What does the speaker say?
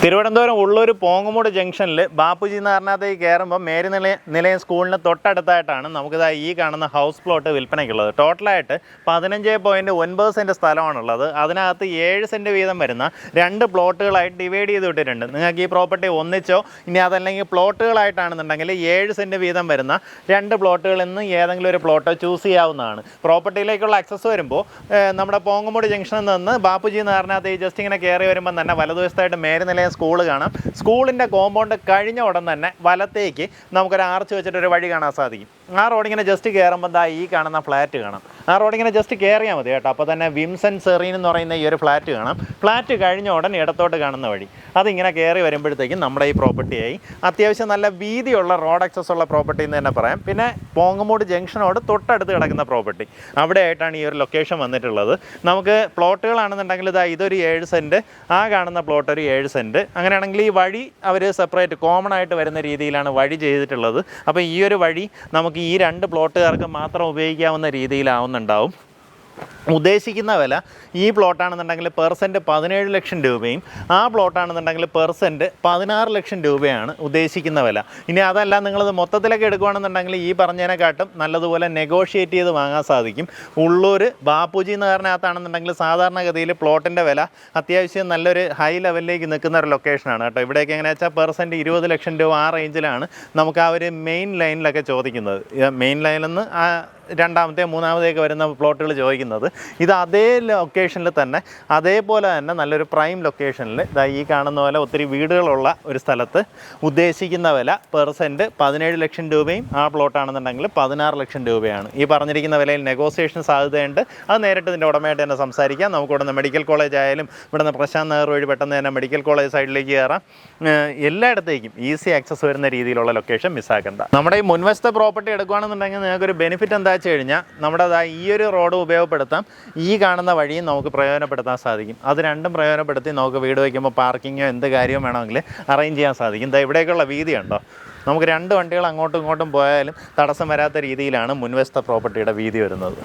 തിരുവനന്തപുരം ഉള്ളൂർ പോങ്ങുമൂട് ജംഗ്ഷനിൽ ബാപ്പുജി നഗറിനകത്തേക്ക് കയറുമ്പോൾ മേരി നിലയം സ്കൂളിന് തൊട്ടടുത്തായിട്ടാണ് നമുക്കിതാ ഈ കാണുന്ന ഹൗസ് പ്ലോട്ട് വിൽപ്പനയ്ക്കുള്ളത്. ടോട്ടലായിട്ട് 15.9 സെൻറ്റ് സ്ഥലമാണുള്ളത്. അതിനകത്ത് 7 സെൻറ്റ് വീതം വരുന്ന 2 പ്ലോട്ടുകളായിട്ട് ഡിവൈഡ് ചെയ്ത് വിട്ടിട്ടുണ്ട്. നിങ്ങൾക്ക് ഈ പ്രോപ്പർട്ടി ഒന്നിച്ചോ ഇനി അതല്ലെങ്കിൽ പ്ലോട്ടുകളായിട്ടാണെന്നുണ്ടെങ്കിൽ 7 സെൻറ്റ് വീതം വരുന്ന 2 പ്ലോട്ടുകളിൽ നിന്ന് ഏതെങ്കിലും ഒരു പ്ലോട്ടോ ചൂസ് ചെയ്യാവുന്നതാണ്. പ്രോപ്പർട്ടിയിലേക്കുള്ള ആക്സസ് വരുമ്പോൾ നമ്മുടെ പോങ്ങുമൂട് ജംഗ്ഷനിൽ നിന്ന് ബാപ്പുജി നഗറിനകത്തേക്ക് ജസ്റ്റ് ഇങ്ങനെ കയറി വരുമ്പോൾ തന്നെ വലതുവശത്തായിട്ട് മേരി നിലയം സ്കൂൾ കാണാം. സ്കൂളിൻ്റെ കോമ്പൗണ്ട് കഴിഞ്ഞ ഉടൻ തന്നെ വലത്തേക്ക് നമുക്കൊരു ആർച്ച് വെച്ചിട്ടൊരു വഴി കാണാൻ സാധിക്കും. ആ റോഡിങ്ങനെ ജസ്റ്റ് കയറുമ്പോൾ ദാ ഈ കാണുന്ന ഫ്ലാറ്റ് കാണാം. ആ റോഡിങ്ങനെ ജസ്റ്റ് കയറിയാൽ മതി കേട്ടോ. അപ്പോൾ തന്നെ വിംസൻ സെറീൻ എന്ന് പറയുന്ന ഈ ഒരു ഫ്ലാറ്റ് കാണാം. ഫ്ലാറ്റ് കഴിഞ്ഞ ഉടൻ ഇടത്തോട്ട് കാണുന്ന വഴി അതിങ്ങനെ കയറി വരുമ്പോഴത്തേക്കും നമ്മുടെ ഈ പ്രോപ്പർട്ടിയായി. അത്യാവശ്യം നല്ല വീതിയുള്ള റോഡ് ആക്സസ് ഉള്ള പ്രോപ്പർട്ടി എന്ന് തന്നെ പറയാം. പിന്നെ പോങ്ങുമൂട് ജംഗ്ഷനോട് തൊട്ടടുത്ത് കിടക്കുന്ന പ്രോപ്പർട്ടി അവിടെ ആയിട്ടാണ് ഈ ഒരു ലൊക്കേഷൻ വന്നിട്ടുള്ളത്. നമുക്ക് പ്ലോട്ടുകളാണെന്നുണ്ടെങ്കിൽ ഇതൊരു 7 സെൻറ്റ്, ആ കാണുന്ന പ്ലോട്ട് ഒരു 7 സെൻറ്റ്. അങ്ങനെയാണെങ്കിൽ ഈ വഴി അവർ സെപ്പറേറ്റ് കോമൺ ആയിട്ട് വരുന്ന രീതിയിലാണ് വഴി ചെയ്തിട്ടുള്ളത്. അപ്പോൾ ഈ ഒരു വഴി നമുക്ക് ഈ 2 പ്ലോട്ടുകാർക്ക് മാത്രം ഉപയോഗിക്കാവുന്ന രീതിയിലാവുന്നുണ്ടാവും. ഉദ്ദേശിക്കുന്ന വില ഈ പ്ലോട്ടാണെന്നുണ്ടെങ്കിൽ പെർ സെൻറ്റ് 17 ലക്ഷം രൂപയും ആ പ്ലോട്ടാണെന്നുണ്ടെങ്കിൽ പെർ സെൻറ്റ് 16 ലക്ഷം രൂപയാണ് ഉദ്ദേശിക്കുന്ന വില. ഇനി അതല്ല നിങ്ങളത് മൊത്തത്തിലൊക്കെ എടുക്കുകയാണെന്നുണ്ടെങ്കിൽ ഈ പറഞ്ഞതിനെക്കാട്ടും നല്ലതുപോലെ നെഗോഷിയേറ്റ് ചെയ്ത് വാങ്ങാൻ സാധിക്കും. ഉള്ളൂർ ബാപ്പുജി നഗറിനകത്താണെന്നുണ്ടെങ്കിൽ സാധാരണഗതിയിൽ പ്ലോട്ടിൻ്റെ വില അത്യാവശ്യം നല്ലൊരു ഹൈ ലെവലിലേക്ക് നിൽക്കുന്ന ഒരു ലൊക്കേഷനാണ് കേട്ടോ. ഇവിടേക്ക് എങ്ങനെയാ വെച്ചാൽ പെർ സെൻറ്റ് 20 ലക്ഷം രൂപ ആ റേഞ്ചിലാണ് നമുക്ക് ആ ഒരു മെയിൻ ലൈനിലൊക്കെ ചോദിക്കുന്നത്. മെയിൻ ലൈനിൽ നിന്ന് രണ്ടാമത്തെ മൂന്നാമത്തെയൊക്കെ വരുന്ന പ്ലോട്ടുകൾ ചോദിക്കുന്നത്. ഇത് അതേ ലൊക്കേഷനിൽ തന്നെ അതേപോലെ തന്നെ നല്ലൊരു പ്രൈം ലൊക്കേഷനിൽ ഈ കാണുന്ന പോലെ ഒത്തിരി വീടുകളുള്ള ഒരു സ്ഥലത്ത് ഉദ്ദേശിക്കുന്ന വില പെർ സെൻറ്റ് 17 ലക്ഷം രൂപയും ആ പ്ലോട്ടാണെന്നുണ്ടെങ്കിൽ 16 ലക്ഷം രൂപയാണ്. ഈ പറഞ്ഞിരിക്കുന്ന വിലയിൽ നെഗോസിയേഷൻ സാധ്യതയുണ്ട്. അത് നേരിട്ട് ഇതിൻ്റെ ഉടമയായിട്ട് തന്നെ സംസാരിക്കാം. നമുക്ക് ഇവിടുന്ന് മെഡിക്കൽ കോളേജ് ആയാലും ഇവിടുന്ന് പ്രശാന്ത് നഗർ വഴി പെട്ടെന്ന് തന്നെ മെഡിക്കൽ കോളേജ് സൈഡിലേക്ക് കയറാം. എല്ലായിടത്തേക്കും ഈസി ആക്സസ് വരുന്ന രീതിയിലുള്ള ലൊക്കേഷൻ മിസ്സാക്കണ്ട. നമ്മുടെ ഈ മുൻവശത്തെ പ്രോപ്പർട്ടി എടുക്കുകയാണെന്നുണ്ടെങ്കിൽ നിങ്ങൾക്കൊരു ബെനിഫിറ്റ് എന്താ കഴിഞ്ഞാൽ നമ്മുടെ ഈ ഒരു റോഡ് ഉപയോഗപ്പെടുത്താം, ഈ കാണുന്ന വഴിയും നമുക്ക് പ്രയോജനപ്പെടുത്താൻ സാധിക്കും. അത് രണ്ടും പ്രയോജനപ്പെടുത്തി നമുക്ക് വീട് വയ്ക്കുമ്പോൾ പാർക്കിങ്ങോ എന്ത് കാര്യവും വേണമെങ്കിൽ അറേഞ്ച് ചെയ്യാൻ സാധിക്കും. ഇവിടേക്കുള്ള വീതി ഉണ്ടോ, നമുക്ക് 2 വണ്ടികൾ അങ്ങോട്ടും ഇങ്ങോട്ടും പോയാലും തടസ്സം വരാത്ത രീതിയിലാണ് മുൻവശത്തെ പ്രോപ്പർട്ടിയുടെ വീതി വരുന്നത്.